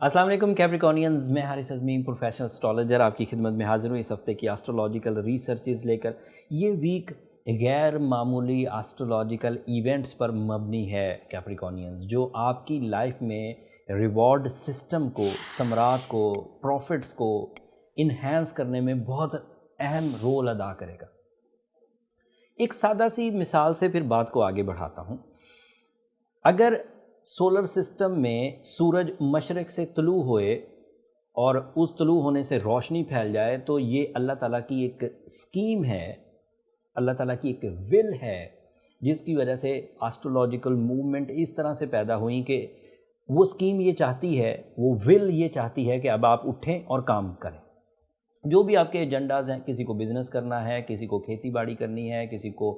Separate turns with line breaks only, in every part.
अस्सलाम वालेकुम कैप्रिकॉनियंस, मैं हारिस अज़मी प्रोफेशनल एस्ट्रोलॉजर आपकी खिदमत में हाज़िर हूँ इस हफ़्ते की एस्ट्रोलॉजिकल रिसर्चेज़ लेकर। ये वीक गैर मामूली एस्ट्रोलॉजिकल इवेंट्स पर मबनी है कैप्रिकॉनियंस, जो आपकी लाइफ में रिवॉर्ड सिस्टम को, समरात को, प्रॉफिट्स को इन्हेंस करने में बहुत अहम रोल अदा करेगा। एक सादा सी मिसाल से फिर बात को आगे बढ़ाता हूँ। अगर सोलर सिस्टम में सूरज मशरक़ से तुलू होए और उस तुलू होने से रोशनी फैल जाए, तो ये अल्लाह ताला की एक स्कीम है, अल्लाह ताला की एक विल है, जिसकी वजह से एस्ट्रोलॉजिकल मूवमेंट इस तरह से पैदा हुई कि वो स्कीम ये चाहती है, वो विल ये चाहती है कि अब आप उठें और काम करें। जो भी आपके एजेंडाज़ हैं, किसी को बिज़नेस करना है, किसी को खेती बाड़ी करनी है, किसी को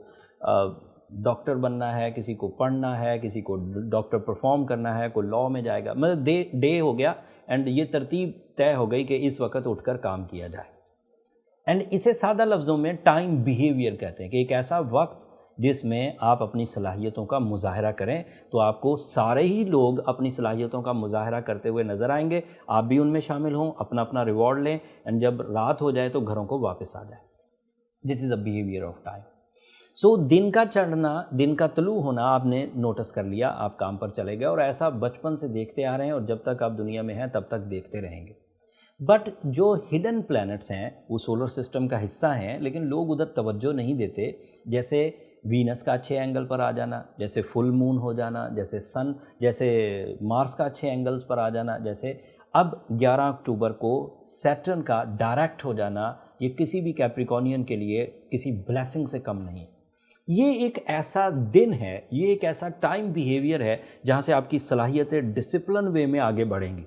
डॉक्टर बनना है, किसी को पढ़ना है, किसी को डॉक्टर परफॉर्म करना है, कोई लॉ में जाएगा, मतलब डे हो गया एंड ये तरतीब तय हो गई कि इस वक्त उठकर काम किया जाए। एंड इसे सादा लफ्ज़ों में टाइम बिहेवियर कहते हैं कि एक ऐसा वक्त जिसमें आप अपनी सलाहियतों का मुज़ाहरा करें, तो आपको सारे ही लोग अपनी सलाहियतों का मुज़ाहरा करते हुए नज़र आएंगे, आप भी उनमें शामिल हों, अपना अपना रिवॉर्ड लें एंड जब रात हो जाए तो घरों को वापस आ जाए। This is a behaviour of time. So दिन का चढ़ना, दिन का तुलू होना आपने नोटिस कर लिया, आप काम पर चले गए और ऐसा बचपन से देखते आ रहे हैं और जब तक आप दुनिया में हैं तब तक देखते रहेंगे। बट जो हिडन प्लैनेट्स हैं वो सोलर सिस्टम का हिस्सा हैं, लेकिन लोग उधर तवज्जो नहीं देते। जैसे वीनस का अच्छे एंगल पर आ जाना, जैसे फुल मून हो जाना, जैसे मार्स का अच्छे एंगल्स पर आ जाना, जैसे अब 11 अक्टूबर को सैटर्न का डायरेक्ट हो जाना, ये किसी भी कैप्रिकॉनियन के लिए किसी ब्लेसिंग से कम नहीं। ये एक ऐसा दिन है, ये एक ऐसा टाइम बिहेवियर है जहाँ से आपकी सलाहियतें डिसिप्लिन वे में आगे बढ़ेंगी।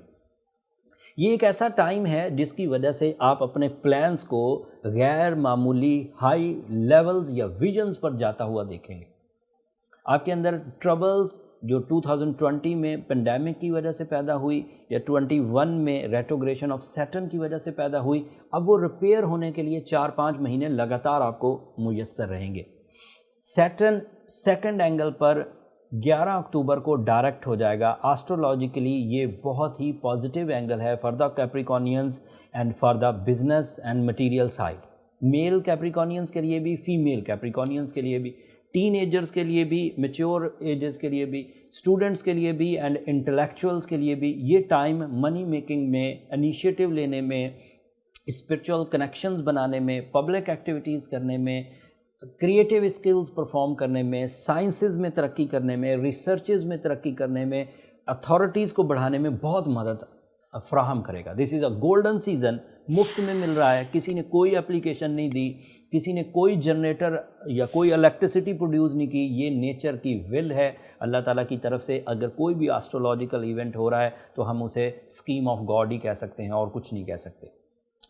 ये एक ऐसा टाइम है जिसकी वजह से आप अपने प्लान्स को गैर मामूली हाई लेवल्स या विजन्स पर जाता हुआ देखेंगे। आपके अंदर ट्रबल्स जो 2020 में पेंडेमिक की वजह से पैदा हुई या 21 में रेट्रोग्रेशन ऑफ सैटर्न की वजह से पैदा हुई, अब वो रिपेयर होने के लिए 4-5 महीने लगातार आपको मुयस्सर रहेंगे। सैटर्न सेकंड एंगल पर 11 अक्टूबर को डायरेक्ट हो जाएगा। एस्ट्रोलॉजिकली ये बहुत ही पॉजिटिव एंगल है for the Capricornians and for the business and material side. Male Capricornians के लिए भी, फीमेल कैप्रिकॉनियंस के लिए भी, टीनेजर्स के लिए भी, मैच्योर एजेस के लिए भी, स्टूडेंट्स के लिए भी एंड इंटेलेक्चुअल्स के लिए भी ये टाइम मनी मेकिंग में, इनिशिएटिव लेने में, स्पिरिचुअल कनेक्शंस बनाने में, पब्लिक एक्टिविटीज़ करने में, क्रिएटिव स्किल्स परफॉर्म करने में, साइंसेस में तरक्की करने में, रिसर्चेज में तरक्की करने में, अथॉरिटीज़ को बढ़ाने में बहुत मदद फ्राहम करेगा। This is a golden season, मुफ्त में मिल रहा है, किसी ने कोई एप्लीकेशन नहीं दी, किसी ने कोई जनरेटर या कोई इलेक्ट्रिसिटी प्रोड्यूस नहीं की, ये नेचर की विल है अल्लाह ताला की तरफ से। अगर कोई भी एस्ट्रोलॉजिकल इवेंट हो रहा है तो हम उसे स्कीम ऑफ गॉड ही कह सकते हैं और कुछ नहीं कह सकते।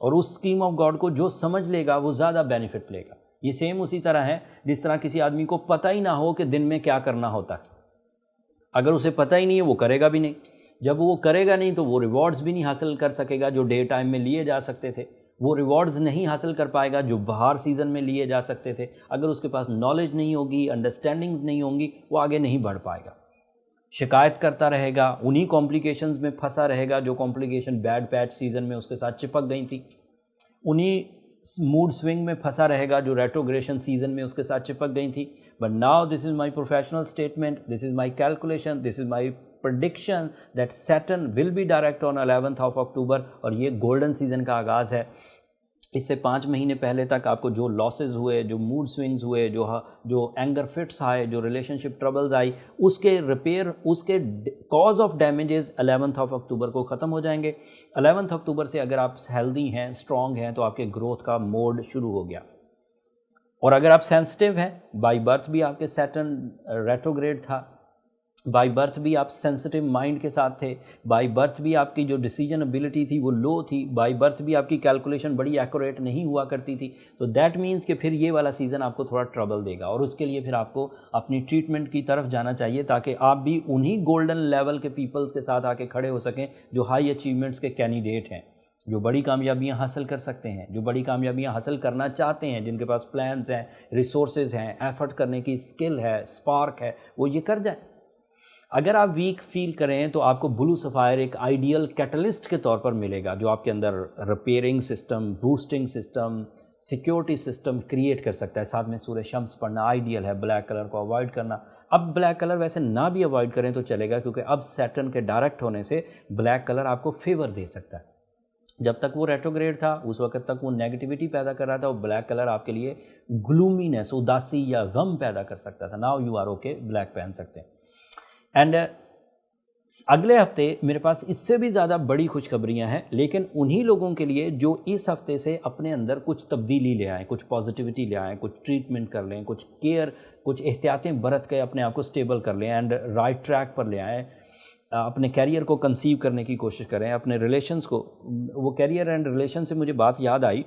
और उस स्कीम ऑफ गॉड को जो समझ लेगा वो ज़्यादा बेनिफिट लेगा। ये सेम उसी तरह है जिस तरह किसी आदमी को पता ही ना हो कि दिन में क्या करना होता है। अगर उसे पता ही नहीं है वो करेगा भी नहीं। जब वो करेगा नहीं तो वो रिवॉर्ड्स भी नहीं हासिल कर सकेगा जो डे टाइम में लिए जा सकते थे। वो रिवॉर्ड्स नहीं हासिल कर पाएगा जो बाहर सीज़न में लिए जा सकते थे। अगर उसके पास नॉलेज नहीं होगी, अंडरस्टैंडिंग नहीं होंगी, वो आगे नहीं बढ़ पाएगा। शिकायत करता रहेगा, उन्हीं कॉम्प्लिकेशंस में फंसा रहेगा जो कॉम्प्लिकेशन बैड पैच सीज़न में उसके साथ चिपक गई थी। उन्हीं मूड स्विंग में फंसा रहेगा जो रेट्रोग्रेशन सीजन में उसके साथ चिपक गई थी। But now this is my professional statement, this is my calculation, this is my prediction that Saturn will be direct on 11th of October और ये गोल्डन सीजन का आगाज़ है। इससे 5 महीने पहले तक आपको जो लॉसेस हुए, जो मूड स्विंग्स हुए, जो एंगर फिट्स आए, जो रिलेशनशिप ट्रबल्स आई, उसके रिपेयर, उसके cause of damages 11th of October को ख़त्म हो जाएंगे। 11th अक्टूबर से अगर आप हेल्दी हैं, स्ट्रॉन्ग हैं, तो आपके ग्रोथ का मोड शुरू हो गया। और अगर आप सेंसिटिव हैं, बाय बर्थ भी आपके सैटर्न रेट्रोग्रेड था, बाय बर्थ भी आप सेंसिटिव माइंड के साथ थे, बाय बर्थ भी आपकी जो डिसीजन एबिलिटी थी वो लो थी, बाय बर्थ भी आपकी कैलकुलेशन बड़ी एक्यूरेट नहीं हुआ करती थी, तो दैट मीन्स कि फिर ये वाला सीज़न आपको थोड़ा ट्रबल देगा और उसके लिए फिर आपको अपनी ट्रीटमेंट की तरफ जाना चाहिए ताकि आप भी उन्हीं गोल्डन लेवल के पीपल्स के साथ आके खड़े हो सकें जो हाई अचीवमेंट्स के कैंडिडेट हैं, जो बड़ी कामयाबियां हासिल कर सकते हैं, जो बड़ी कामयाबियां हासिल करना चाहते हैं, जिनके पास प्लान्स हैं, रिसोर्सेज हैं, एफर्ट करने की स्किल है, स्पार्क है, वो ये कर जाए। اگر آپ ویک فیل کریں تو آپ کو بلو سفائر ایک آئیڈیل کیٹلسٹ کے طور پر ملے گا جو آپ کے اندر repairing system, boosting system, security system create کر سکتا ہے. ساتھ میں سورہ شمس پڑھنا آئیڈیل ہے، بلیک کلر کو اوائڈ کرنا. اب بلیک کلر ویسے نہ بھی اوائڈ کریں تو چلے گا، کیونکہ اب سیٹرن کے ڈائریکٹ ہونے سے بلیک کلر آپ کو فیور دے سکتا ہے. جب تک وہ ریٹروگریڈ تھا اس وقت تک وہ نیگیٹیوٹی پیدا کر رہا تھا، وہ بلیک کلر آپ کے لیے گلومینس، اداسی یا غم پیدا کر سکتا تھا. Now you are okay, black پہن سکتے ہیں. اینڈ اگلے ہفتے میرے پاس اس سے بھی زیادہ بڑی خوشخبریاں ہیں، لیکن انہی لوگوں کے لیے جو اس ہفتے سے اپنے اندر کچھ تبدیلی لے آئیں، کچھ پازیٹیوٹی لے آئیں، کچھ ٹریٹمنٹ کر لیں، کچھ کیئر، کچھ احتیاطیں برت کے اپنے آپ کو سٹیبل کر لیں اینڈ رائٹ ٹریک پر لے آئیں. اپنے کیریئر کو کنسیو کرنے کی کوشش کریں، اپنے ریلیشنز کو. وہ کیریئر اینڈ ریلیشن سے مجھے بات یاد آئی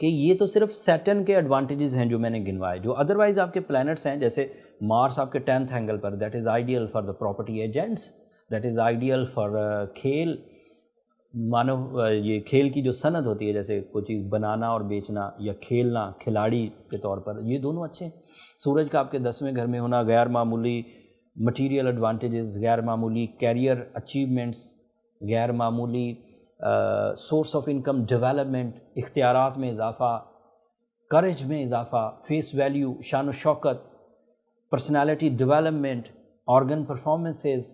کہ یہ تو صرف سیٹرن کے ایڈوانٹیجز ہیں جو میں نے گنوائے، جو ادروائز آپ کے پلینٹس ہیں جیسے مارس آپ کے 10th angle per, that is ideal for the property agents, that is ideal for کھیل. مانو یہ کھیل کی جو صنعت ہوتی ہے، جیسے کوئی چیز بنانا اور بیچنا یا کھیلنا کھلاڑی کے طور پر، یہ دونوں اچھے ہیں. سورج کا آپ کے 10ویں گھر میں ہونا غیر معمولی مٹیریل ایڈوانٹیجز، غیر معمولی کیریئر اچیومنٹس، غیر معمولی سورس آف انکم ڈیولپمنٹ، اختیارات میں اضافہ، کریج میں اضافہ، فیس ویلیو، شان و شوکت، personality development, organ performances,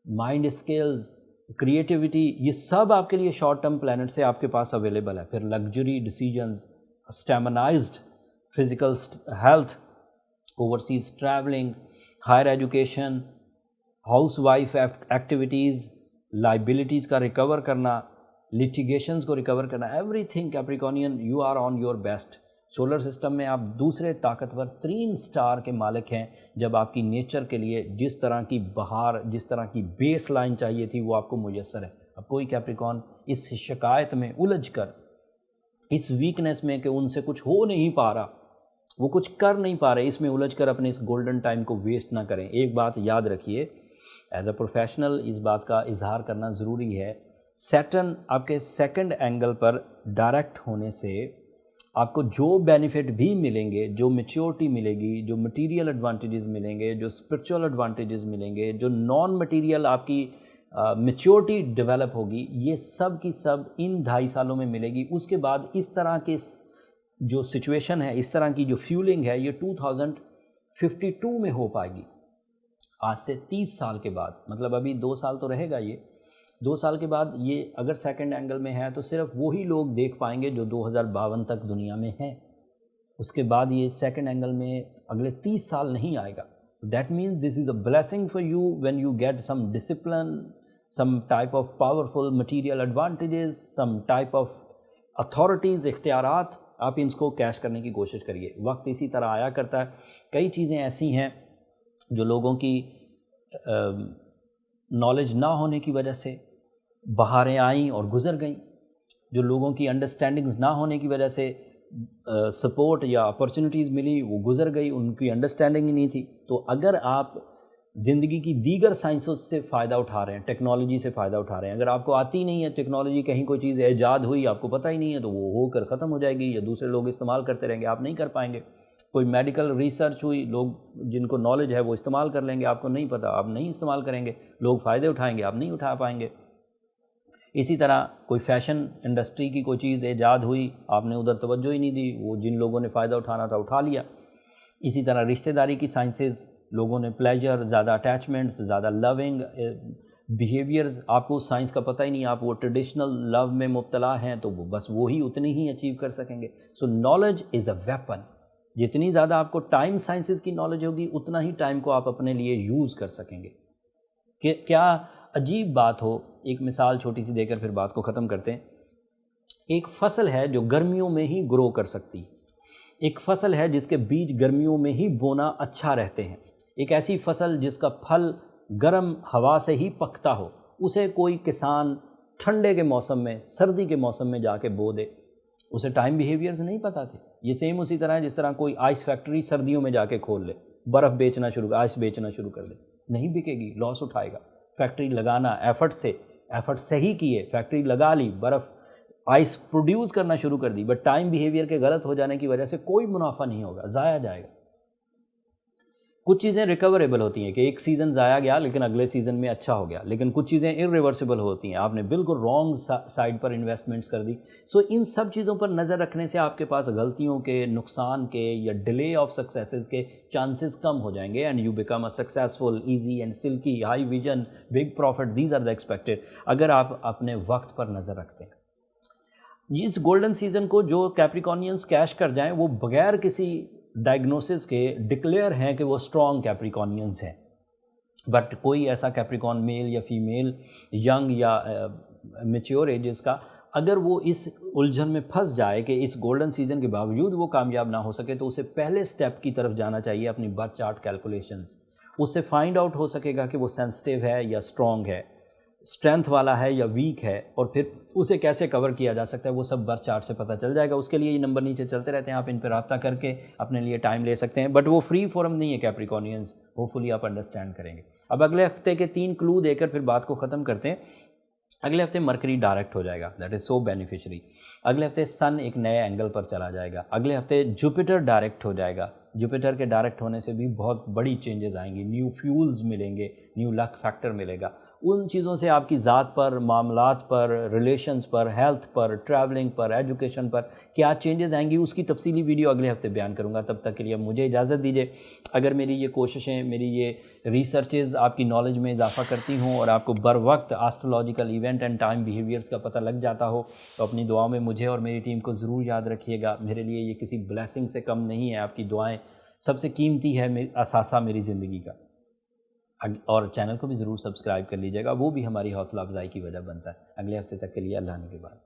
mind skills, creativity, یہ سب آپ کے لیے شارٹ ٹرم پلانٹ سے آپ کے پاس اویلیبل ہے. پھر لگژری ڈیسیجنز، اسٹیمنائزڈ physical health, overseas travelling, higher education, house wife activities, liabilities کا ریکور کرنا، لٹیگیشنز کو ریکور کرنا، everything Capricornian you are on your best. Solar system میں آپ دوسرے طاقتور ترین سٹار کے مالک ہیں. جب آپ کی نیچر کے لیے جس طرح کی بہار، جس طرح کی بیس لائن چاہیے تھی وہ آپ کو میسر ہے. اب کوئی کیپریکون اس شکایت میں الجھ کر، اس ویکنس میں کہ ان سے کچھ ہو نہیں پا رہا، وہ کچھ کر نہیں پا رہے، اس میں الجھ کر اپنے اس گولڈن ٹائم کو ویسٹ نہ کریں. ایک بات یاد رکھیے، ایز اے پروفیشنل اس بات کا اظہار کرنا ضروری ہے. سیٹرن آپ کے 2nd اینگل پر ڈائریکٹ ہونے سے آپ کو جو بینیفٹ بھی ملیں گے، جو میچیورٹی ملے گی، جو مٹیریل ایڈوانٹیجز ملیں گے، جو اسپرچول ایڈوانٹیجز ملیں گے، جو نان مٹیریل آپ کی میچیورٹی ڈیولپ ہوگی، یہ سب کی سب ان 2.5 سالوں میں ملے گی. اس کے بعد اس طرح کے جو سچویشن ہے، اس طرح کی جو فیولنگ ہے، یہ 2052 میں ہو پائے گی. آج سے 30 سال کے بعد، مطلب ابھی 2 سال تو رہے گا. یہ 2 سال کے بعد یہ اگر 2nd اینگل میں ہے تو صرف وہی لوگ دیکھ پائیں گے جو 2052 تک دنیا میں ہیں. اس کے بعد یہ 2nd اینگل میں اگلے 30 سال نہیں آئے گا. That means this is a blessing for you when you get some discipline, some type of powerful material advantages, some type of authorities, اختیارات. آپ ان کو کیش کرنے کی کوشش کریے. وقت اسی طرح آیا کرتا ہے. کئی چیزیں ایسی ہیں جو لوگوں کی نالج نہ ہونے کی وجہ سے بہاریں آئیں اور گزر گئیں، جو لوگوں کی انڈرسٹینڈنگز نہ ہونے کی وجہ سے سپورٹ یا اپرچونیٹیز ملی وہ گزر گئی، ان کی انڈرسٹینڈنگ ہی نہیں تھی. تو اگر آپ زندگی کی دیگر سائنسوں سے فائدہ اٹھا رہے ہیں، ٹیکنالوجی سے فائدہ اٹھا رہے ہیں، اگر آپ کو آتی نہیں ہے ٹیکنالوجی، کہیں کوئی چیز ایجاد ہوئی آپ کو پتہ ہی نہیں ہے، تو وہ ہو کر ختم ہو جائے گی یا دوسرے لوگ استعمال کرتے رہیں گے، آپ نہیں کر پائیں گے. کوئی میڈیکل ریسرچ ہوئی، لوگ جن کو نالج ہے وہ استعمال کر لیں گے، آپ کو نہیں پتہ، آپ نہیں استعمال کریں گے. لوگ فائدے اٹھائیں گے، آپ نہیں اٹھا پائیں گے. اسی طرح کوئی فیشن انڈسٹری کی کوئی چیز ایجاد ہوئی، آپ نے ادھر توجہ ہی نہیں دی، وہ جن لوگوں نے فائدہ اٹھانا تھا اٹھا لیا. اسی طرح رشتہ داری کی سائنسز، لوگوں نے پلیجر، زیادہ اٹیچمنٹس، زیادہ لونگ بیہیویئرز، آپ کو سائنس کا پتہ ہی نہیں، آپ وہ ٹریڈیشنل لو میں مبتلا ہیں تو وہ بس وہی اتنی ہی اچیو کر سکیں گے. So knowledge is a weapon. جتنی زیادہ آپ کو ٹائم سائنسز کی نالج ہوگی اتنا ہی ٹائم کو آپ اپنے لیے یوز کر سکیں گے. کہ کیا عجیب بات ہو، ایک مثال چھوٹی سی دے کر پھر بات کو ختم کرتے ہیں. ایک فصل ہے جو گرمیوں میں ہی گرو کر سکتی، ایک فصل ہے جس کے بیج گرمیوں میں ہی بونا اچھا رہتے ہیں، ایک ایسی فصل جس کا پھل گرم ہوا سے ہی پکتا ہو، اسے کوئی کسان ٹھنڈے کے موسم میں، سردی کے موسم میں جا کے بو دے. اسے ٹائم بیہیویئرز نہیں پتہ تھے. یہ سیم اسی طرح ہے جس طرح کوئی آئس فیکٹری سردیوں میں جا کے کھول لے، برف بیچنا شروع، آئس بیچنا شروع کر دے، نہیں بکے گی، لاس اٹھائے گا. فیکٹری لگانا ایفرٹ سے ہی کیے، فیکٹری لگا لی، برف آئس پروڈیوس کرنا شروع کر دی، بٹ ٹائم بیہیویئر کے غلط ہو جانے کی وجہ سے کوئی منافع نہیں ہوگا، ضائع جائے گا. कुछ चीज़ें रिकवरेबल होती हैं कि एक सीज़न ज़ाया गया लेकिन अगले सीज़न में अच्छा हो गया, लेकिन कुछ चीज़ें इरिवर्सिबल होती हैं, आपने बिल्कुल रॉन्ग साइड पर इन्वेस्टमेंट्स कर दी। सो इन सब चीज़ों पर नज़र रखने से आपके पास गलतियों के, नुकसान के या डिले ऑफ सक्सेसेस के चांसेस कम हो जाएंगे and you become a successful, easy and silky, high vision, big profit, these are the expected, अगर आप अपने वक्त पर नज़र रखते हैं। इस गोल्डन सीज़न को जो कैप्रिकॉनियंस कैश कर जाएं वो बगैर किसी डायग्नोसिस के डिक्लेयर हैं कि वो स्ट्रॉन्ग कैप्रिकॉनियंस हैं, बट कोई ऐसा कैप्रिकॉन मेल या फीमेल, यंग या मैच्योर एजेस का, अगर वो इस उलझन में फंस जाए कि इस गोल्डन सीजन के बावजूद वो कामयाब ना हो सके, तो उसे पहले स्टेप की तरफ जाना चाहिए, अपनी बर्थ चार्ट कैलकुलेशंस। उससे फाइंड आउट हो सकेगा कि वो सेंसिटिव है या स्ट्रॉन्ग है, स्ट्रेंथ वाला है या वीक है, और फिर उसे कैसे कवर किया जा सकता है वो सब बर्थ चार्ट से पता चल जाएगा। उसके लिए ये नंबर नीचे चलते रहते हैं, आप इन पर रब्ता करके अपने लिए टाइम ले सकते हैं, बट वो फ्री फॉरम नहीं है कैप्रिकॉनियंस, होपफुली आप अंडरस्टैंड करेंगे। अब अगले हफ्ते के 3 क्लू देकर फिर बात को ख़त्म करते हैं। अगले हफ्ते मरकरी डायरेक्ट हो जाएगा, दैट इज़ सो बेनिफिशियरी। अगले हफ्ते सन एक नए एंगल पर चला जाएगा। अगले हफ्ते जुपिटर डायरेक्ट हो जाएगा। जुपिटर के डायरेक्ट होने से भी बहुत बड़ी चेंजेस आएंगी, न्यू फ्यूल्स मिलेंगे, न्यू लक फैक्टर मिलेगा। उन चीज़ों से आपकी ज़ात पर, मामलात पर, रिलेशंस पर, हेल्थ पर, ट्रैवलिंग पर, एजुकेशन पर क्या चेंजेस आएंगी, उसकी तफसीली वीडियो अगले हफ्ते बयान करूंगा। तब तक के लिए मुझे इजाज़त दीजिए। अगर मेरी ये कोशिशें, मेरी ये रिसर्चेज़ आपकी नॉलेज में इजाफा करती हों और आपको बर वक्त astrological event and time behaviours का पता लग जाता हो, तो अपनी दुआओं में मुझे और मेरी टीम को ज़रूर याद रखिएगा। मेरे लिए ये किसी ब्लेसिंग से कम नहीं है, आपकी दुआएँ सबसे कीमती है, असासा मेरी ज़िंदगी का। और चैनल को भी ज़रूर सब्सक्राइब कर लीजिएगा, वो भी हमारी हौसला अफजाई की वजह बनता है। अगले हफ्ते तक के लिए अल्लाह ने के बाद।